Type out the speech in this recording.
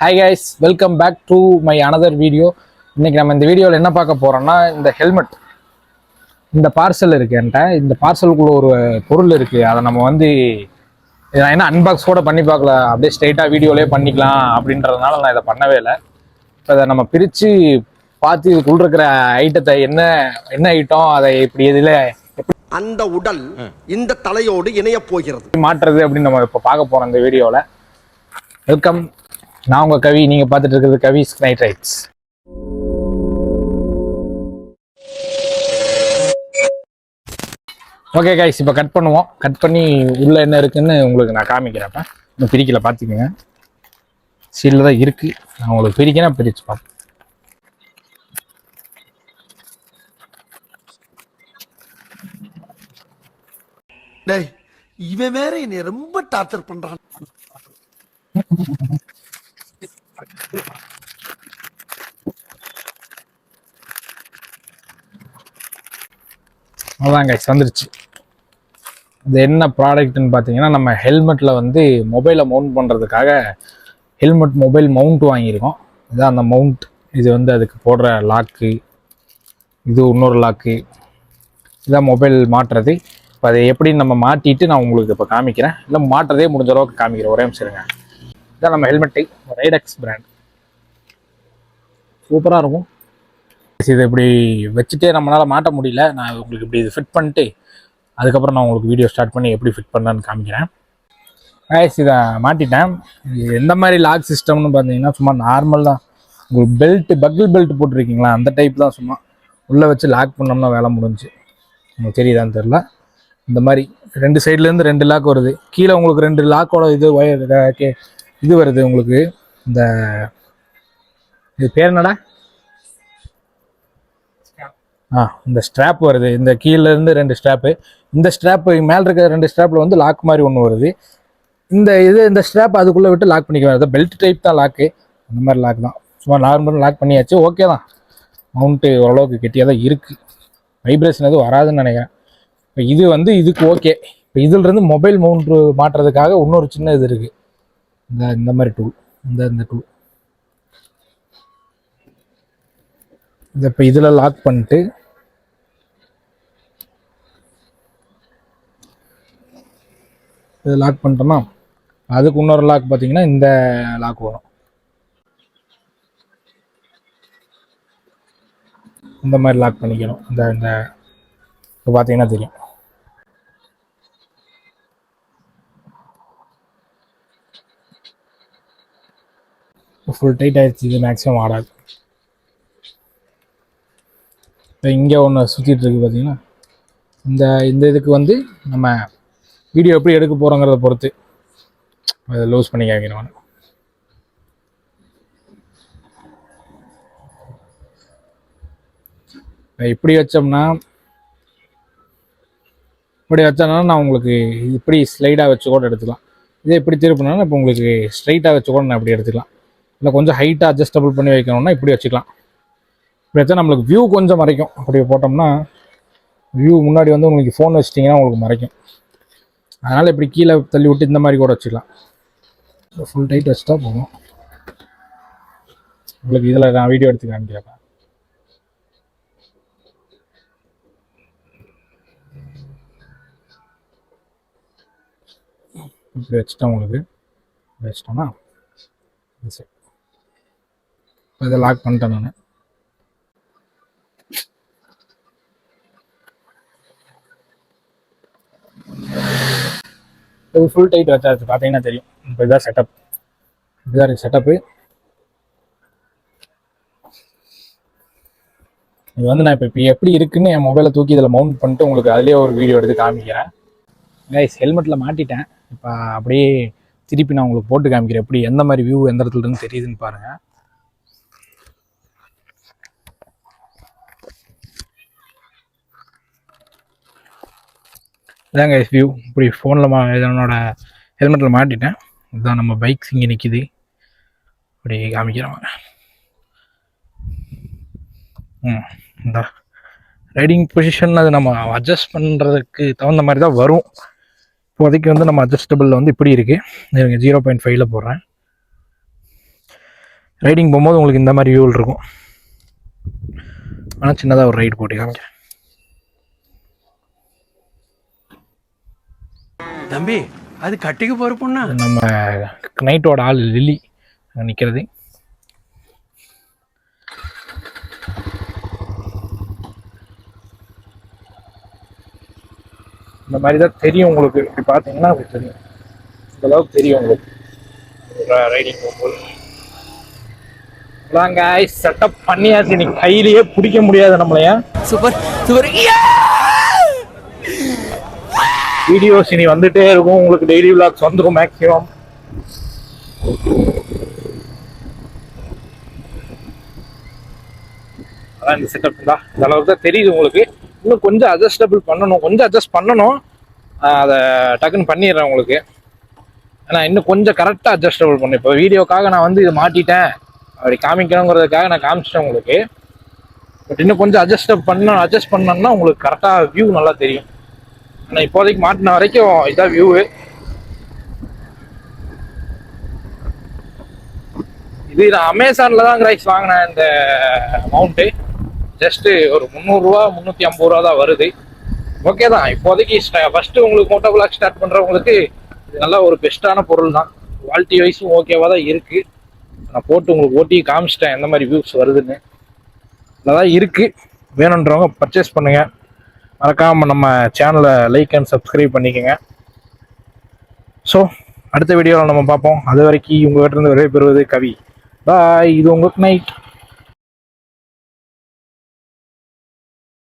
Hi guys, welcome back to my another video. இன்னைக்கு நம்ம இந்த வீடியோவில் என்ன பார்க்க போறோம்னா இந்த ஹெல்மெட் இந்த பார்சல் இருக்கு என்கிட்ட. இந்த பார்சலுக்குள்ள ஒரு பொருள் இருக்கு. அதை நம்ம என்ன அன்பாக்ஸ் கூட பண்ணி பார்க்கல, அப்படியே ஸ்ட்ரைட்டா வீடியோலயே பண்ணிக்கலாம் அப்படின்றதுனால நான் இதை பண்ணவே இல்லை. இப்போ அதை நம்ம பிரித்து பார்த்து இதுக்குள்ள இருக்கிற ஐட்டத்தை என்ன என்ன ஐட்டம், அதை இப்படி இதில் அந்த உடல் இந்த தலையோடு இணைய போகிறது மாற்றுறது அப்படின்னு நம்ம இப்போ பார்க்க போறோம் இந்த வீடியோவில். வெல்கம். நான் உங்க கவி, நீங்க பார்த்துட்டு இருக்கிறது கவிஸ் நைட் ரைட்ஸ். ஓகே கைஸ், இப்போ கட் பண்ணுவோம். கட் பண்ணி உள்ள என்ன இருக்குன்னு உங்களுக்கு நான் காமிக்கிறேன். இன்னும் பிரிக்கல, பார்த்துக்கோங்க. சீலில் தான் இருக்கு. நான் உங்களுக்கு பிரிக்கிறேன், பிரிச்சு பார்ப்போம். டேய், இவன் வேற என்னை ரொம்ப டார்ச்சர் பண்றான். அதான் கைஸ் வந்துருச்சு. இது என்ன ப்ராடக்ட்னு பார்த்தீங்கன்னா, நம்ம ஹெல்மெட்டில் மொபைலை மவுண்ட் பண்ணுறதுக்காக ஹெல்மெட் மொபைல் மவுண்ட் வாங்கியிருக்கோம். இதுதான் அந்த மவுண்ட். இது அதுக்கு போடுற லாக்கு, இது இன்னொரு லாக்கு. இதான் மொபைல் மாட்டுறது. இப்போ அதை எப்படி நம்ம மாட்டிட்டு நான் உங்களுக்கு இப்போ காமிக்கிறேன். இல்லை மாட்டுறதே முடிஞ்ச அளவுக்கு காமிக்கிறேன். ஒரே நிமிஷம் இருங்க. இதான் நம்ம ஹெல்மெட்டு, ரைடெக்ஸ் பிராண்ட். சூப்பராக இருக்கும். இதை இப்படி வச்சுட்டே நம்மளால் மாட்ட முடியல. நான் உங்களுக்கு இப்படி இது ஃபிட் பண்ணிட்டு அதுக்கப்புறம் நான் உங்களுக்கு வீடியோ ஸ்டார்ட் பண்ணி எப்படி ஃபிட் பண்ணலான்னு காமிக்கிறேன். கைஸ், இதை மாட்டிட்டேன். இது எந்த மாதிரி லாக் சிஸ்டம்னு பார்த்தீங்கன்னா, சும்மா நார்மல் தான். உங்களுக்கு பெல்ட்டு, பக்கிள் பெல்ட் போட்டிருக்கீங்களா, அந்த டைப் தான். சும்மா உள்ளே வச்சு லாக் பண்ணோம்னா வேலை முடிஞ்சு. உங்களுக்கு தெரியுதான்னு தெரில. இந்த மாதிரி ரெண்டு சைட்லேருந்து ரெண்டு லாக் வருது. கீழே உங்களுக்கு ரெண்டு லாக்கோட இது வருது உங்களுக்கு. இது பேர் என்னடா? இந்த ஸ்ட்ராப் வருது. இந்த கீழேருந்து ரெண்டு ஸ்ட்ராப்பு. இந்த ஸ்ட்ராப்பு மேலே இருக்கிற ரெண்டு ஸ்ட்ராப்பில் லாக் மாதிரி ஒன்று வருது. இந்த ஸ்ட்ராப் அதுக்குள்ளே விட்டு லாக் பண்ணிக்குவேன். பெல்ட் டைப் தான் லாக்கு. அந்த மாதிரி லாக் தான். சும்மா நார்மல் லாக் பண்ணியாச்சு. ஓகே தான். மவுண்ட்டு ஓரளவுக்கு கெட்டியாக தான் இருக்குது. வைப்ரேஷன் எதுவும் வராதுன்னு நினைக்கிறேன். இப்போ இதுக்கு ஓகே. இப்போ இதிலிருந்து மொபைல் மவுண்ட்டு மாட்டுறதுக்காக இன்னொரு சின்ன இது இருக்குது. இந்த மாதிரி டூல். இந்த டூல் இதை இப்போ இதில் லாக் பண்ணிட்டு இது லாக் பண்ணிட்டோம்னா அதுக்கு இன்னொரு லாக் பார்த்தீங்கன்னா இந்த லாக் வரும். இந்த மாதிரி லாக் பண்ணிக்கணும். இந்த இப்போ பார்த்தீங்கன்னா தெரியும். ஃபுல் டைட் ஆயிடுச்சு. இது மேக்ஸிமம் ஆடாது. இப்போ இங்கே ஒன்று சுற்றிட்டு இருக்கு பார்த்தீங்கன்னா, இந்த இதுக்கு நம்ம வீடியோ எப்படி எடுக்க போகிறோங்கிறத பொறுத்து அதை லூஸ் பண்ணி காமிக்கணும். இப்படி வச்சோம்னா நான் உங்களுக்கு இப்படி ஸ்லைடாக வச்சு கூட எடுத்துக்கலாம். இதே இப்படி திருப்பினா இப்போ உங்களுக்கு ஸ்ட்ரைட்டாக வச்சு கூட நான் இப்படி எடுத்துக்கலாம். இல்லை கொஞ்சம் ஹைட்டாக அட்ஜஸ்டபிள் பண்ணி வைக்கணும்னா இப்படி வச்சுக்கலாம். இப்படி வச்சா நம்மளுக்கு வியூ கொஞ்சம் மறைக்கும். அப்படி போட்டோம்னா வியூ முன்னாடி உங்களுக்கு ஃபோன் வச்சிட்டிங்கன்னா உங்களுக்கு மறைக்கும். அதனால் இப்படி கீழே தள்ளி விட்டு இந்த மாதிரி கூட வச்சுக்கலாம். ஃபுல் டைட் வச்சுட்டா போகும். உங்களுக்கு இதில் நான் வீடியோ எடுத்து காமிக்கிறேன். இப்படி வச்சுட்டேன். உங்களுக்கு வச்சிட்டோம்னா சரி. இதை லாக் பண்ணிட்டேன் நான். இது ஃபுல் டைட் வச்சாச்சு. பார்த்தீங்கன்னா தெரியும். இப்போ இதான் செட்டப். இதுதான் செட்டப்பு. இது நான் இப்போ எப்படி இருக்குன்னு என் மொபைலை தூக்கி இதில் மவுண்ட் பண்ணிட்டு உங்களுக்கு அதிலே ஒரு வீடியோ எடுத்து காமிக்கிறேன். கைஸ், ஹெல்மெட்டில் மாட்டிட்டேன். இப்போ அப்படியே திருப்பி நான் உங்களுக்கு போட்டு காமிக்கிறேன். எப்படி எந்த மாதிரி வியூ எந்த இடத்துல இருந்து தெரியுதுன்னு பாருங்கள். இதாங்க வியூ. இப்படி ஃபோனில் என்னோட ஹெல்மெட்டில் மாட்டிட்டேன். இதுதான் நம்ம பைக்ஸ் இங்கே நிற்கிது. அப்படி காமிக்கிறோம். இந்த ரைடிங் பொசிஷன் அது நம்ம அட்ஜஸ்ட் பண்ணுறதுக்கு தகுந்த மாதிரி தான் வரும். இப்போதைக்கு நம்ம அட்ஜஸ்டபிளில் இப்படி இருக்குது. 0.5ல் போடுறேன். ரைடிங் போகும்போது உங்களுக்கு இந்த மாதிரி வியூவில் இருக்கும். ஆனால் சின்னதாக ஒரு ரைடு போட்டு காமிக்கிறேன். தம்பி அது கட்டிக்கு போகிற பொண்ணா? நம்ம நைட்டோட ஆள் லில்லி அங்கே நிற்கிறது. இந்த மாதிரி தான் தெரியும் உங்களுக்கு. இப்படி பார்த்தீங்கன்னா அப்படி தெரியும், இந்த அளவுக்கு தெரியும் உங்களுக்கு ரைடிங் போகும்போது. செட்டப் பண்ணியாச்சு, நீ கையிலேயே பிடிக்க முடியாது நம்மளையா. Super super. வீடியோஸ் இனி வந்துட்டே இருக்கும் உங்களுக்கு, டெய்லி விளாக்ஸ் வந்துடும் மேக்ஸிமம். அதான் இந்த செட்டப் தான், இந்த அளவுக்கு தான் தெரியுது உங்களுக்கு. இன்னும் கொஞ்சம் அட்ஜஸ்டபிள் பண்ணணும், கொஞ்சம் அட்ஜஸ்ட் பண்ணணும். அதை டக்குன்னு பண்ணிடுறேன் உங்களுக்கு. ஆனால் இன்னும் கொஞ்சம் கரெக்டாக அட்ஜஸ்டபிள் பண்ணேன். இப்போ வீடியோக்காக நான் வந்து இதை மாட்டிட்டேன் அப்படி காமிக்கணுங்கிறதுக்காக நான் காமிச்சிட்டேன் உங்களுக்கு. பட் இன்னும் கொஞ்சம் அட்ஜஸ்ட் பண்ணோம்னா உங்களுக்கு கரெக்டாக வியூ நல்லா தெரியும். ஆனால் இப்போதைக்கு மாட்டின வரைக்கும் இதான் வியூவு. இது நான் அமேசானில் தான் ரைஸ் வாங்கினேன். இந்த மவுண்ட்டு ஜஸ்ட்டு ஒரு 300 ரூபா 350 ரூபா தான் வருது. ஓகே தான் இப்போதைக்கு. ஃபஸ்ட்டு உங்களுக்கு மோட்டோ விளாக் ஸ்டார்ட் பண்ணுறவங்களுக்கு இது நல்ல ஒரு பெஸ்ட்டான பொருள் தான். குவாலிட்டி வைஸும் ஓகேவாக தான் இருக்குது. நான் போட்டு உங்களுக்கு ஓட்டி காமிச்சிட்டேன் எந்த மாதிரி வியூஸ் வருதுன்னு. நல்லா தான் இருக்குது. வேணுன்றவங்க பர்ச்சேஸ் பண்ணுங்கள். மறக்காமல் நம்ம சேனலை லைக் அண்ட் சப்ஸ்கிரைப் பண்ணிக்கோங்க. ஸோ அடுத்த வீடியோவில் நம்ம பார்ப்போம். அது வரைக்கும் உங்கள்கிட்ட இருந்து விடைபெறுவது கவி. பாய். இது உங்களுக்கு நைட்.